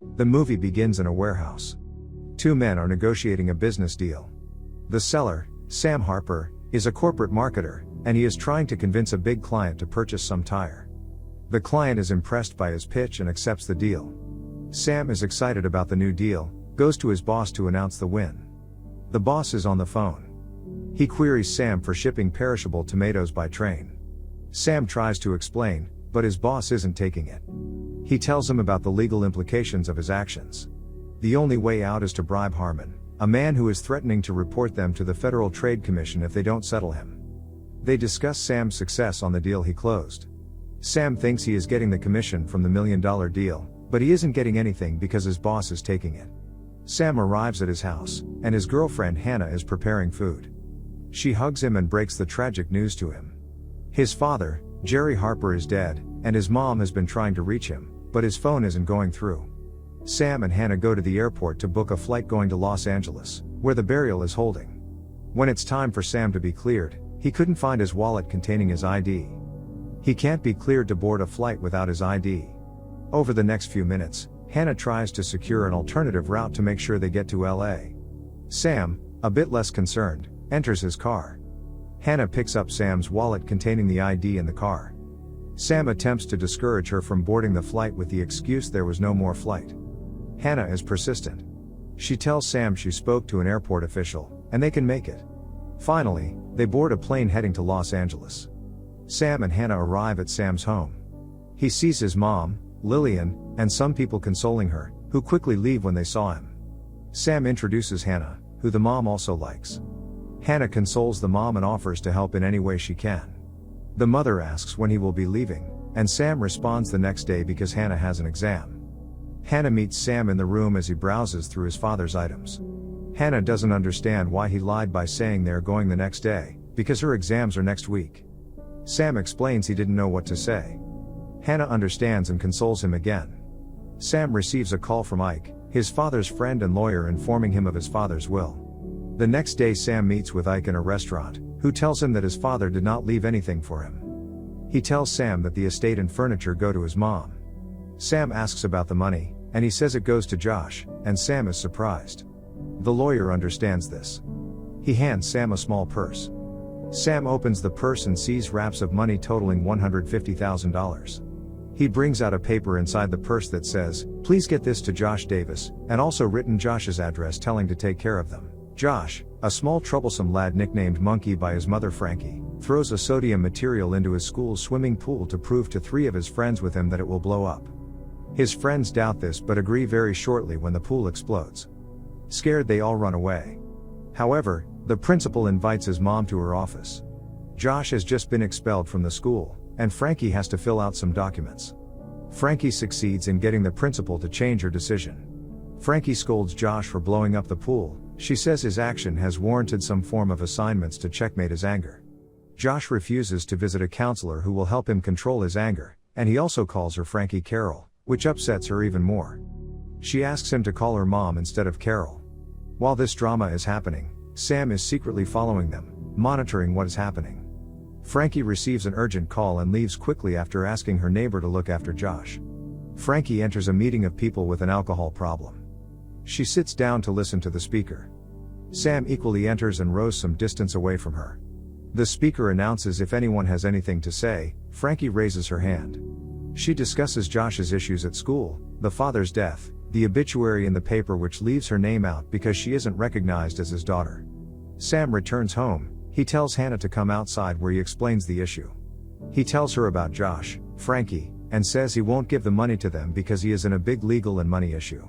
The movie begins in a warehouse. Two men are negotiating a business deal. The seller, Sam Harper, is a corporate marketer, and he is trying to convince a big client to purchase some tire. The client is impressed by his pitch and accepts the deal. Sam is excited about the new deal, goes to his boss to announce the win. The boss is on the phone. He queries Sam for shipping perishable tomatoes by train. Sam tries to explain, but his boss isn't taking it. He tells him about the legal implications of his actions. The only way out is to bribe Harmon, a man who is threatening to report them to the Federal Trade Commission if they don't settle him. They discuss Sam's success on the deal he closed. Sam thinks he is getting the commission from the $1 million deal, but he isn't getting anything because his boss is taking it. Sam arrives at his house, and his girlfriend Hannah is preparing food. She hugs him and breaks the tragic news to him. His father, Jerry Harper, is dead, and his mom has been trying to reach him, but his phone isn't going through. Sam and Hannah go to the airport to book a flight going to Los Angeles, where the burial is holding. When it's time for Sam to be cleared, he couldn't find his wallet containing his ID. He can't be cleared to board a flight without his ID. Over the next few minutes, Hannah tries to secure an alternative route to make sure they get to LA. Sam, a bit less concerned, enters his car. Hannah picks up Sam's wallet containing the ID in the car. Sam attempts to discourage her from boarding the flight with the excuse there was no more flight. Hannah is persistent. She tells Sam she spoke to an airport official, and they can make it. Finally, they board a plane heading to Los Angeles. Sam and Hannah arrive at Sam's home. He sees his mom, Lillian, and some people consoling her, who quickly leave when they saw him. Sam introduces Hannah, who the mom also likes. Hannah consoles the mom and offers to help in any way she can. The mother asks when he will be leaving, and Sam responds the next day because Hannah has an exam. Hannah meets Sam in the room as he browses through his father's items. Hannah doesn't understand why he lied by saying they're going the next day, because her exams are next week. Sam explains he didn't know what to say. Hannah understands and consoles him again. Sam receives a call from Ike, his father's friend and lawyer, informing him of his father's will. The next day Sam meets with Ike in a restaurant, who tells him that his father did not leave anything for him. He tells Sam that the estate and furniture go to his mom. Sam asks about the money, and he says it goes to Josh, and Sam is surprised. The lawyer understands this. He hands Sam a small purse. Sam opens the purse and sees wraps of money totaling $150,000. He brings out a paper inside the purse that says, "Please get this to Josh Davis," and also written Josh's address telling to take care of them. Josh, a small troublesome lad nicknamed Monkey by his mother Frankie, throws a sodium material into his school's swimming pool to prove to 3 of his friends with him that it will blow up. His friends doubt this but agree very shortly when the pool explodes. Scared, they all run away. However, the principal invites his mom to her office. Josh has just been expelled from the school, and Frankie has to fill out some documents. Frankie succeeds in getting the principal to change her decision. Frankie scolds Josh for blowing up the pool. She says his action has warranted some form of assignments to checkmate his anger. Josh refuses to visit a counselor who will help him control his anger, and he also calls her Frankie Carol, which upsets her even more. She asks him to call her mom instead of Carol. While this drama is happening, Sam is secretly following them, monitoring what is happening. Frankie receives an urgent call and leaves quickly after asking her neighbor to look after Josh. Frankie enters a meeting of people with an alcohol problem. She sits down to listen to the speaker. Sam equally enters and rows some distance away from her. The speaker announces if anyone has anything to say. Frankie raises her hand. She discusses Josh's issues at school, the father's death, the obituary in the paper which leaves her name out because she isn't recognized as his daughter. Sam returns home. He tells Hannah to come outside where he explains the issue. He tells her about Josh, Frankie, and says he won't give the money to them because he is in a big legal and money issue.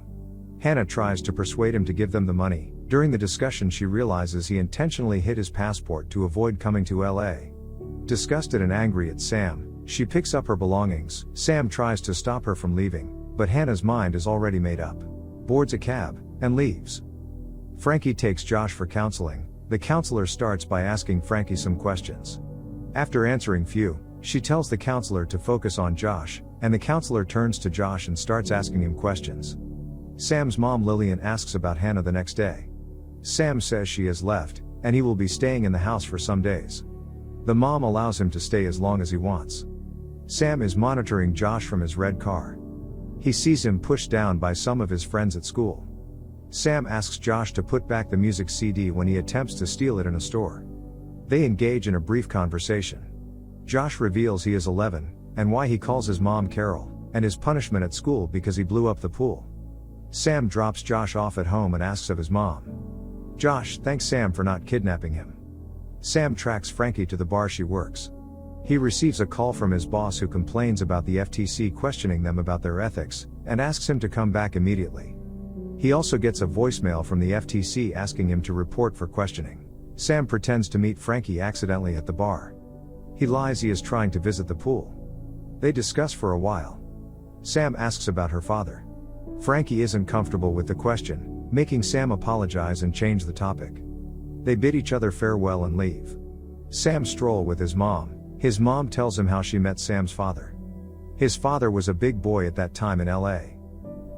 Hannah tries to persuade him to give them the money. During the discussion she realizes he intentionally hid his passport to avoid coming to LA. Disgusted and angry at Sam, she picks up her belongings. Sam tries to stop her from leaving, but Hannah's mind is already made up. Boards a cab, and leaves. Frankie takes Josh for counseling. The counselor starts by asking Frankie some questions. After answering few, she tells the counselor to focus on Josh, and the counselor turns to Josh and starts asking him questions. Sam's mom Lillian asks about Hannah the next day. Sam says she has left, and he will be staying in the house for some days. The mom allows him to stay as long as he wants. Sam is monitoring Josh from his red car. He sees him pushed down by some of his friends at school. Sam asks Josh to put back the music CD when he attempts to steal it in a store. They engage in a brief conversation. Josh reveals he is 11, and why he calls his mom Carol, and his punishment at school because he blew up the pool. Sam drops Josh off at home and asks of his mom. Josh thanks Sam for not kidnapping him. Sam tracks Frankie to the bar she works. He receives a call from his boss who complains about the FTC questioning them about their ethics, and asks him to come back immediately. He also gets a voicemail from the FTC asking him to report for questioning. Sam pretends to meet Frankie accidentally at the bar. He lies he is trying to visit the pool. They discuss for a while. Sam asks about her father. Frankie isn't comfortable with the question, making Sam apologize and change the topic. They bid each other farewell and leave. Sam strolls with his mom. His mom tells him how she met Sam's father. His father was a big boy at that time in LA.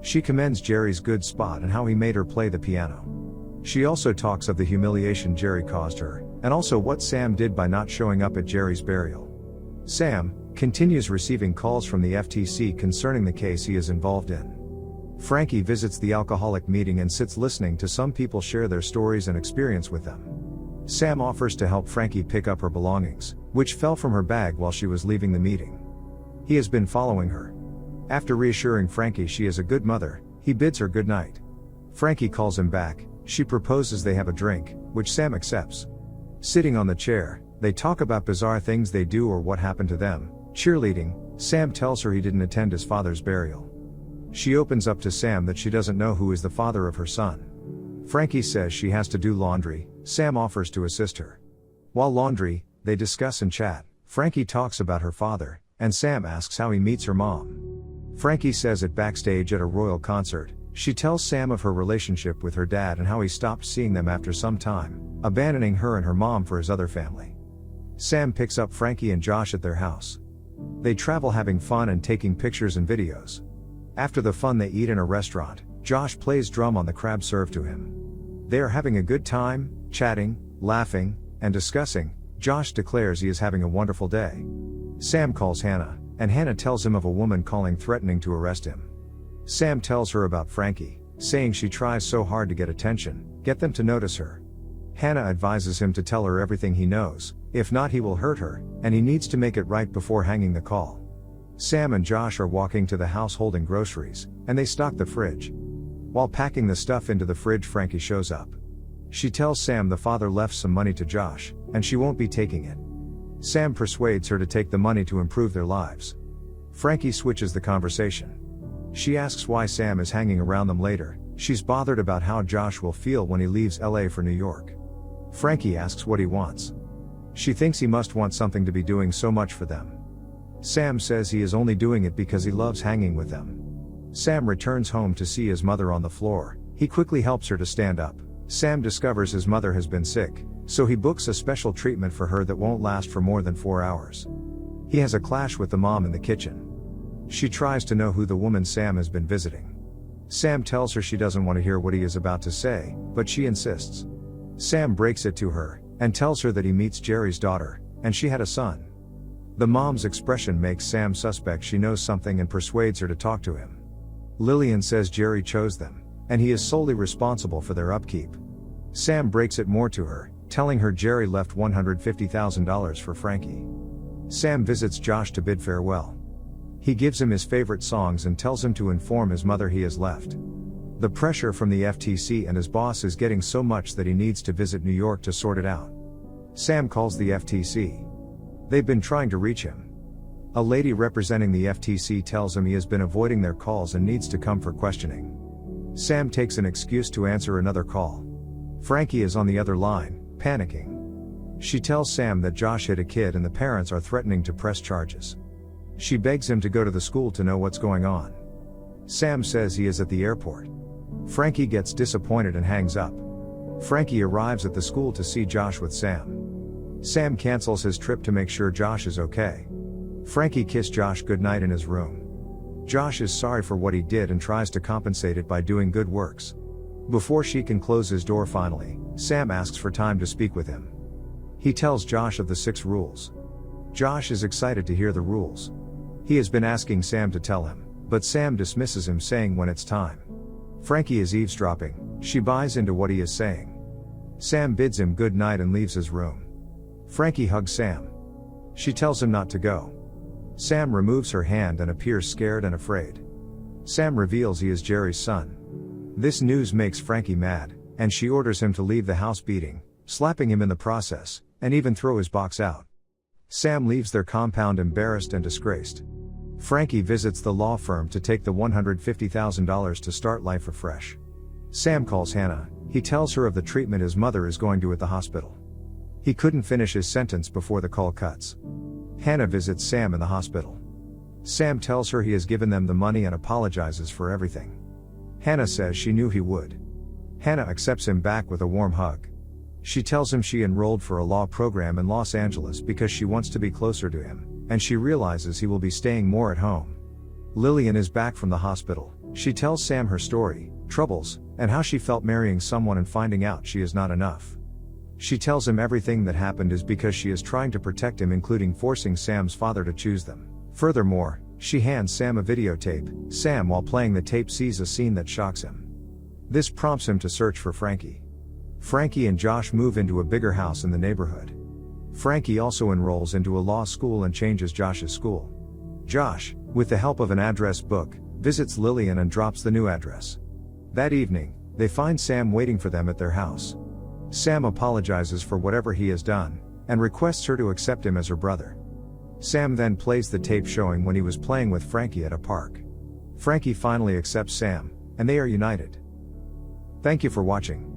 She commends Jerry's good spot and how he made her play the piano. She also talks of the humiliation Jerry caused her, and also what Sam did by not showing up at Jerry's burial. Sam continues receiving calls from the FTC concerning the case he is involved in. Frankie visits the alcoholic meeting and sits listening to some people share their stories and experience with them. Sam offers to help Frankie pick up her belongings, which fell from her bag while she was leaving the meeting. He has been following her. After reassuring Frankie she is a good mother, he bids her good night. Frankie calls him back. She proposes they have a drink, which Sam accepts. Sitting on the chair, they talk about bizarre things they do or what happened to them. Cheerleading, Sam tells her he didn't attend his father's burial. She opens up to Sam that she doesn't know who is the father of her son. Frankie says she has to do laundry. Sam offers to assist her. While laundry, they discuss and chat. Frankie talks about her father, and Sam asks how he meets her mom. Frankie says it backstage at a royal concert. She tells Sam of her relationship with her dad and how he stopped seeing them after some time, abandoning her and her mom for his other family. Sam picks up Frankie and Josh at their house. They travel having fun and taking pictures and videos. After the fun they eat in a restaurant. Josh plays drum on the crab served to him. They are having a good time, chatting, laughing, and discussing. Josh declares he is having a wonderful day. Sam calls Hannah, and Hannah tells him of a woman calling threatening to arrest him. Sam tells her about Frankie, saying she tries so hard to get attention, get them to notice her. Hannah advises him to tell her everything he knows, if not he will hurt her, and he needs to make it right before hanging the call. Sam and Josh are walking to the house holding groceries, and they stock the fridge. While packing the stuff into the fridge Frankie shows up. She tells Sam the father left some money to Josh, and she won't be taking it. Sam persuades her to take the money to improve their lives. Frankie switches the conversation. She asks why Sam is hanging around them later. She's bothered about how Josh will feel when he leaves LA for New York. Frankie asks what he wants. She thinks he must want something to be doing so much for them. Sam says he is only doing it because he loves hanging with them. Sam returns home to see his mother on the floor. He quickly helps her to stand up. Sam discovers his mother has been sick, so he books a special treatment for her that won't last for more than 4 hours. He has a clash with the mom in the kitchen. She tries to know who the woman Sam has been visiting. Sam tells her she doesn't want to hear what he is about to say, but she insists. Sam breaks it to her, and tells her that he meets Jerry's daughter, and she had a son. The mom's expression makes Sam suspect she knows something and persuades her to talk to him. Lillian says Jerry chose them, and he is solely responsible for their upkeep. Sam breaks it more to her, telling her Jerry left $150,000 for Frankie. Sam visits Josh to bid farewell. He gives him his favorite songs and tells him to inform his mother he has left. The pressure from the FTC and his boss is getting so much that he needs to visit New York to sort it out. Sam calls the FTC. They've been trying to reach him. A lady representing the FTC tells him he has been avoiding their calls and needs to come for questioning. Sam takes an excuse to answer another call. Frankie is on the other line, panicking. She tells Sam that Josh hit a kid and the parents are threatening to press charges. She begs him to go to the school to know what's going on. Sam says he is at the airport. Frankie gets disappointed and hangs up. Frankie arrives at the school to see Josh with Sam. Sam cancels his trip to make sure Josh is okay. Frankie kisses Josh goodnight in his room. Josh is sorry for what he did and tries to compensate it by doing good works. Before she can close his door finally, Sam asks for time to speak with him. He tells Josh of the 6 rules. Josh is excited to hear the rules. He has been asking Sam to tell him. But Sam dismisses him, saying when it's time. Frankie is eavesdropping, she buys into what he is saying. Sam bids him good night and leaves his room. Frankie hugs Sam. She tells him not to go. Sam removes her hand and appears scared and afraid. Sam reveals he is Jerry's son. This news makes Frankie mad, and she orders him to leave the house, beating, slapping him in the process, and even throw his box out. Sam leaves their compound embarrassed and disgraced. Frankie visits the law firm to take the $150,000 to start life afresh. Sam calls Hannah. He tells her of the treatment his mother is going to at the hospital. He couldn't finish his sentence before the call cuts. Hannah visits Sam in the hospital. Sam tells her he has given them the money and apologizes for everything. Hannah says she knew he would. Hannah accepts him back with a warm hug. She tells him she enrolled for a law program in Los Angeles because she wants to be closer to him, and she realizes he will be staying more at home. Lillian is back from the hospital. She tells Sam her story, troubles, and how she felt marrying someone and finding out she is not enough. She tells him everything that happened is because she is trying to protect him, including forcing Sam's father to choose them. Furthermore, she hands Sam a videotape. Sam, while playing the tape, sees a scene that shocks him. This prompts him to search for Frankie. Frankie and Josh move into a bigger house in the neighborhood. Frankie also enrolls into a law school and changes Josh's school. Josh, with the help of an address book, visits Lillian and drops the new address. That evening, they find Sam waiting for them at their house. Sam apologizes for whatever he has done, and requests her to accept him as her brother. Sam then plays the tape showing when he was playing with Frankie at a park. Frankie finally accepts Sam, and they are united. Thank you for watching.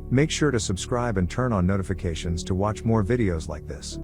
Make sure to subscribe and turn on notifications to watch more videos like this.